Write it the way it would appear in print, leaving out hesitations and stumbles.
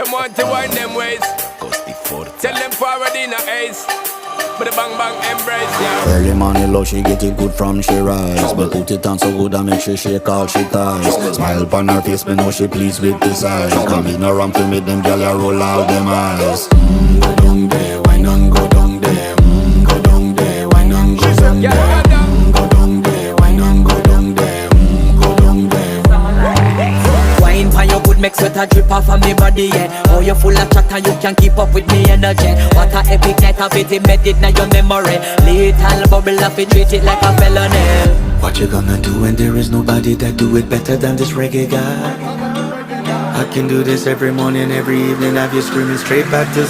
them want to wind them ways. Tell them forward in a ace. But the bang bang embrace, yeah. Early morning love, she get it good from she rise. But put it on so good and make she shake all she ties. Smile upon her face, me know she pleased with this eyes. Come in around to make them gyal a roll out them eyes. Go down there, why not go down there? Go down there, why not go down there? Go down there, why not go down there? Go down there. Wine pan your good make sweat a drip off of me body, yeah. Oh, you full of chatter, you can't keep up with me energy. What a epic night of it, embedded now your memory. Little bubble of it, treat it like a felony. What you gonna do when there is nobody that do it better than this reggae guy? I can do this every morning, every evening, have you screaming straight back to